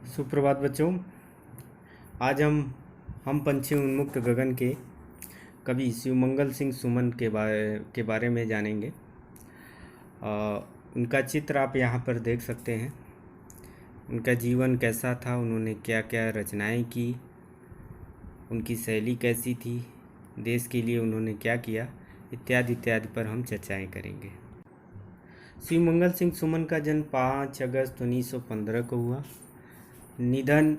सुप्रभात बच्चों। आज हम पंछी उन्मुक्त गगन के कवि शिवमंगल सिंह सुमन के बारे में जानेंगे। उनका चित्र आप यहाँ पर देख सकते हैं। उनका जीवन कैसा था, उन्होंने क्या क्या रचनाएं की, उनकी शैली कैसी थी, देश के लिए उन्होंने क्या किया, इत्यादि इत्यादि पर हम चर्चाएं करेंगे। शिवमंगल सिंह सुमन का जन्म 5 अगस्त 1915 को हुआ। निधन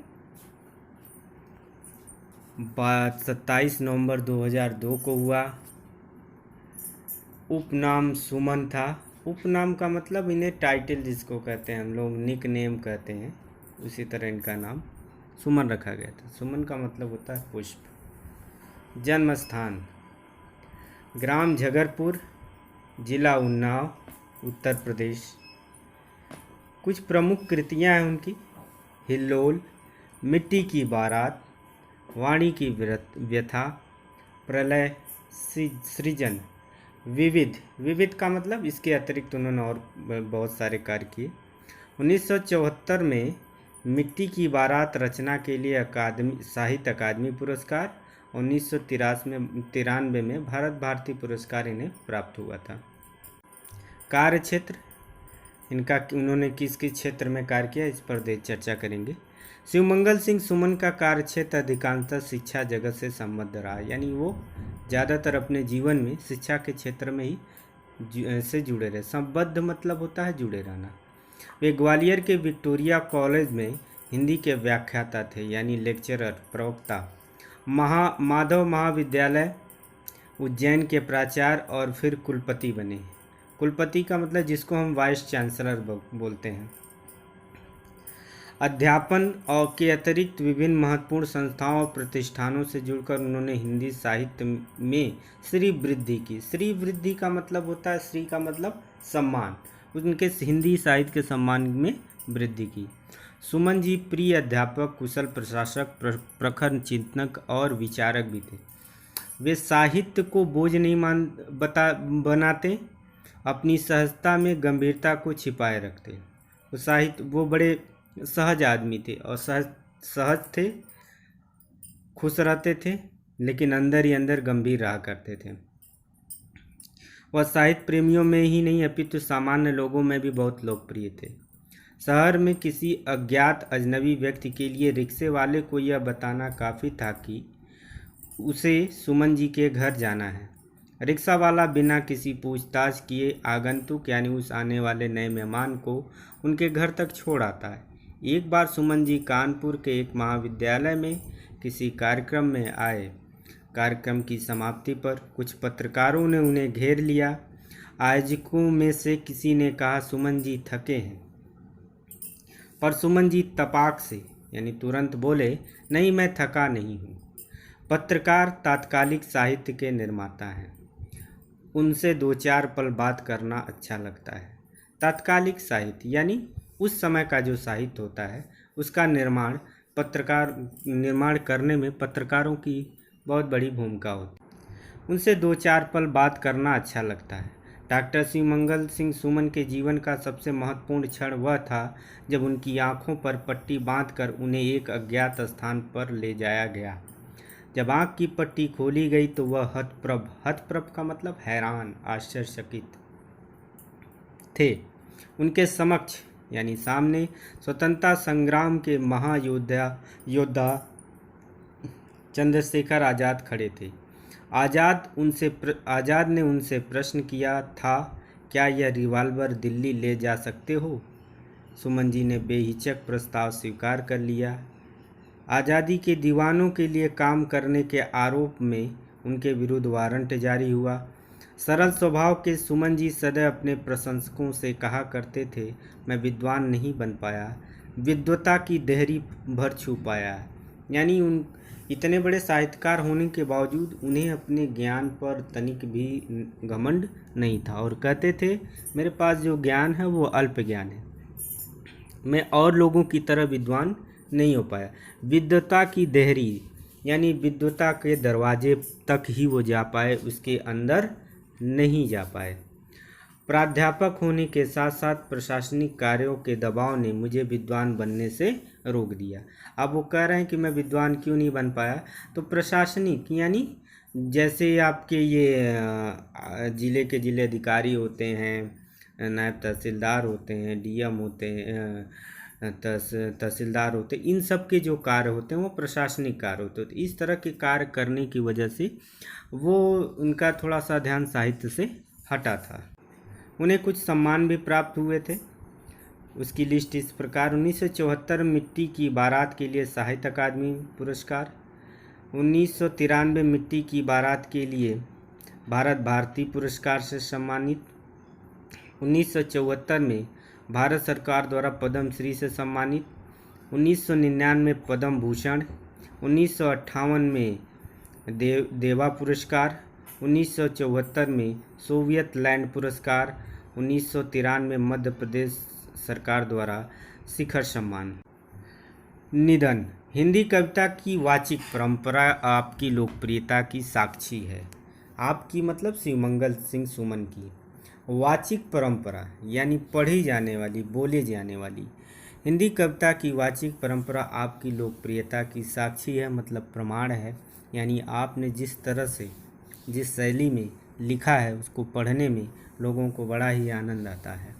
27 नवंबर 2002 को हुआ। उपनाम सुमन था। उपनाम का मतलब इन्हें टाइटल जिसको कहते हैं हम लोग निक नेम कहते हैं, उसी तरह इनका नाम सुमन रखा गया था। सुमन का मतलब होता है पुष्प। जन्म स्थान ग्राम झगरपुर, जिला उन्नाव, उत्तर प्रदेश। कुछ प्रमुख कृतियां हैं उनकी: हिल्लोल, मिट्टी की बारात, वाणी की व्यथा, प्रलय, सृजन, विविध। विविध का मतलब इसके अतिरिक्त उन्होंने और बहुत सारे कार्य किए। 1974 में मिट्टी की बारात रचना के लिए साहित्य अकादमी पुरस्कार, 1993 में भारत भारती पुरस्कार इन्हें प्राप्त हुआ था। कार्य क्षेत्र इनका, उन्होंने किस किस क्षेत्र में कार्य किया, इस पर चर्चा करेंगे। शिवमंगल सिंह सुमन का कार्य क्षेत्र अधिकांशतः शिक्षा जगत से संबद्ध रहा, यानी वो ज़्यादातर अपने जीवन में शिक्षा के क्षेत्र में ही से जुड़े रहे। संबद्ध मतलब होता है जुड़े रहना। वे ग्वालियर के विक्टोरिया कॉलेज में हिंदी के व्याख्याता थे, यानी लेक्चरर, प्रवक्ता। माधव महाविद्यालय उज्जैन के प्राचार्य और फिर कुलपति बने। कुलपति का मतलब जिसको हम वाइस चांसलर बोलते हैं। अध्यापन और के अतिरिक्त विभिन्न महत्वपूर्ण संस्थाओं और प्रतिष्ठानों से जुड़कर उन्होंने हिंदी साहित्य में श्री वृद्धि की। श्री वृद्धि का मतलब होता है, श्री का मतलब सम्मान, उनके हिंदी साहित्य के सम्मान में वृद्धि की। सुमन जी प्रिय अध्यापक, कुशल प्रशासक, प्रखर चिंतक और विचारक भी थे। वे साहित्य को बोझ नहीं बनाते, अपनी सहजता में गंभीरता को छिपाए रखते। वो बड़े सहज आदमी थे और सहज थे, खुश रहते थे, लेकिन अंदर ही अंदर गंभीर रहा करते थे। वह साहित्य प्रेमियों में ही नहीं अपितु सामान्य लोगों में भी बहुत लोकप्रिय थे। शहर में किसी अज्ञात अजनबी व्यक्ति के लिए रिक्शे वाले को यह बताना काफ़ी था कि उसे सुमन जी के घर जाना है। रिक्शा वाला बिना किसी पूछताछ किए आगंतुक यानी उस आने वाले नए मेहमान को उनके घर तक छोड़ आता है। एक बार सुमन जी कानपुर के एक महाविद्यालय में किसी कार्यक्रम में आए। कार्यक्रम की समाप्ति पर कुछ पत्रकारों ने उन्हें घेर लिया। आयोजकों में से किसी ने कहा, सुमन जी थके हैं, पर सुमन जी तपाक से यानी तुरंत बोले, नहीं, मैं थका नहीं हूँ। पत्रकार तात्कालिक साहित्य के निर्माता हैं, उनसे दो चार पल बात करना अच्छा लगता है। तात्कालिक साहित्य यानी उस समय का जो साहित्य होता है उसका निर्माण करने में पत्रकारों की बहुत बड़ी भूमिका होती है। उनसे दो चार पल बात करना अच्छा लगता है। डॉक्टर शिवमंगल सिंह सुमन के जीवन का सबसे महत्वपूर्ण क्षण वह था जब उनकी आंखों पर पट्टी बांधकर उन्हें एक अज्ञात स्थान पर ले जाया गया। जब आँख की पट्टी खोली गई तो वह हतप्रभ का मतलब हैरान, आश्चर्यचकित थे। उनके समक्ष यानी सामने स्वतंत्रता संग्राम के योद्धा चंद्रशेखर आज़ाद खड़े थे। आज़ाद ने उनसे प्रश्न किया था, क्या यह रिवॉल्वर दिल्ली ले जा सकते हो? सुमन जी ने बेहिचक प्रस्ताव स्वीकार कर लिया। आज़ादी के दीवानों के लिए काम करने के आरोप में उनके विरुद्ध वारंट जारी हुआ। सरल स्वभाव के सुमन जी सदैव अपने प्रशंसकों से कहा करते थे, मैं विद्वान नहीं बन पाया, विद्वता की देहरी भर छू पाया। यानी उन इतने बड़े साहित्यकार होने के बावजूद उन्हें अपने ज्ञान पर तनिक भी घमंड नहीं था और कहते थे, मेरे पास जो ज्ञान है वो अल्प ज्ञान है, मैं और लोगों की तरह विद्वान नहीं हो पाया। विद्वता की देहरी यानी विद्वता के दरवाजे तक ही वो जा पाए, उसके अंदर नहीं जा पाए। प्राध्यापक होने के साथ साथ प्रशासनिक कार्यों के दबाव ने मुझे विद्वान बनने से रोक दिया। अब वो कह रहे हैं कि मैं विद्वान क्यों नहीं बन पाया, तो प्रशासनिक यानी जैसे आपके ये जिले के जिले अधिकारी होते हैं, नायब तहसीलदार होते हैं, डीएम होते हैं, तहसीलदार होते हैं, इन सब के जो कार्य होते हैं वो प्रशासनिक कार्य होते हैं। तो इस तरह के कार्य करने की वजह से वो उनका थोड़ा सा ध्यान साहित्य से हटा था। उन्हें कुछ सम्मान भी प्राप्त हुए थे। उसकी लिस्ट इस प्रकार: 1974 मिट्टी की बारात के लिए साहित्य अकादमी पुरस्कार, 1993 मिट्टी की बारात के लिए भारत भारती पुरस्कार से सम्मानित, 1974 में भारत सरकार द्वारा पद्म श्री से सम्मानित, 1999 पद्म भूषण, 1958 में देवा पुरस्कार, 1974 में सोवियत लैंड पुरस्कार, 1993 में मध्य प्रदेश सरकार द्वारा शिखर सम्मान। निधन: हिंदी कविता की वाचिक परंपरा आपकी लोकप्रियता की साक्षी है। आपकी मतलब शिवमंगल सिंह सुमन की। वाचिक परंपरा यानी पढ़ी जाने वाली, बोले जाने वाली। हिंदी कविता की वाचिक परंपरा आपकी लोकप्रियता की साक्षी है, मतलब प्रमाण है। यानी आपने जिस तरह से, जिस शैली में लिखा है, उसको पढ़ने में लोगों को बड़ा ही आनंद आता है।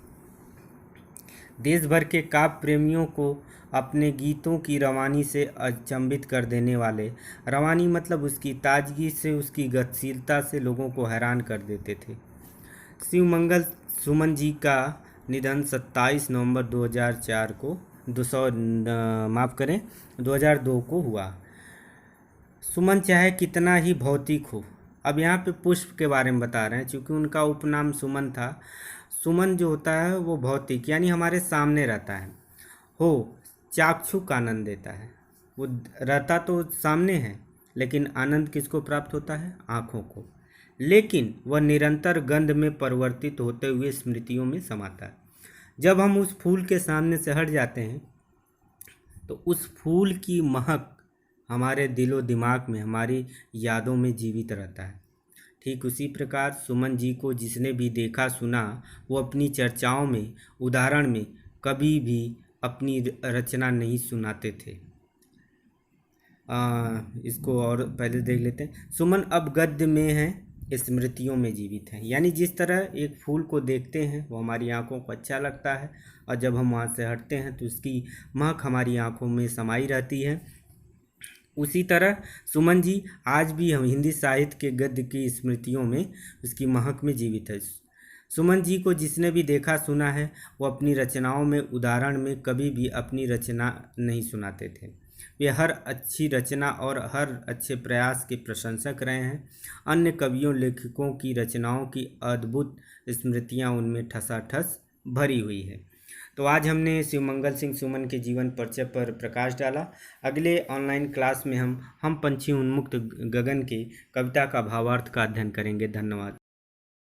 देश भर के काव्य प्रेमियों को अपने गीतों की रवानी से अचंभित कर देने वाले, रवानी मतलब उसकी ताजगी से, उसकी गतिशीलता से लोगों को हैरान कर देते थे। शिवमंगल सुमन जी का निधन 27 नवंबर 2004 को 2002 को हुआ। सुमन चाहे कितना ही भौतिक हो, अब यहाँ पे पुष्प के बारे में बता रहे हैं, क्योंकि उनका उपनाम सुमन था। सुमन जो होता है वो भौतिक यानी हमारे सामने रहता है, हो चाक्षुक आनंद देता है। वो रहता तो सामने है, लेकिन आनंद किसको प्राप्त होता है? आँखों को। लेकिन वह निरंतर गंध में परिवर्तित होते हुए स्मृतियों में समाता है। जब हम उस फूल के सामने से हट जाते हैं तो उस फूल की महक हमारे दिलो दिमाग में, हमारी यादों में जीवित रहता है। ठीक उसी प्रकार सुमन जी को जिसने भी देखा सुना, वो अपनी चर्चाओं में, उदाहरण में कभी भी अपनी रचना नहीं सुनाते थे। इसको और पहले देख लेते हैं। सुमन अब गद्य में है, स्मृतियों में जीवित है। यानी जिस तरह एक फूल को देखते हैं वो हमारी आंखों को अच्छा लगता है, और जब हम वहाँ से हटते हैं तो उसकी महक हमारी आंखों में समाई रहती है। उसी तरह सुमन जी आज भी हम हिंदी साहित्य के गद्य की स्मृतियों में, उसकी महक में जीवित है। सुमन जी को जिसने भी देखा सुना है, वो अपनी रचनाओं में, उदाहरण में कभी भी अपनी रचना नहीं सुनाते थे। वे हर अच्छी रचना और हर अच्छे प्रयास के प्रशंसक रहे हैं। अन्य कवियों, लेखकों की रचनाओं की अद्भुत स्मृतियां उनमें ठसाठस भरी हुई है। तो आज हमने शिवमंगल सिंह सुमन के जीवन परिचय पर प्रकाश डाला। अगले ऑनलाइन क्लास में हम पंछी उन्मुक्त गगन के कविता का भावार्थ का अध्ययन करेंगे। धन्यवाद।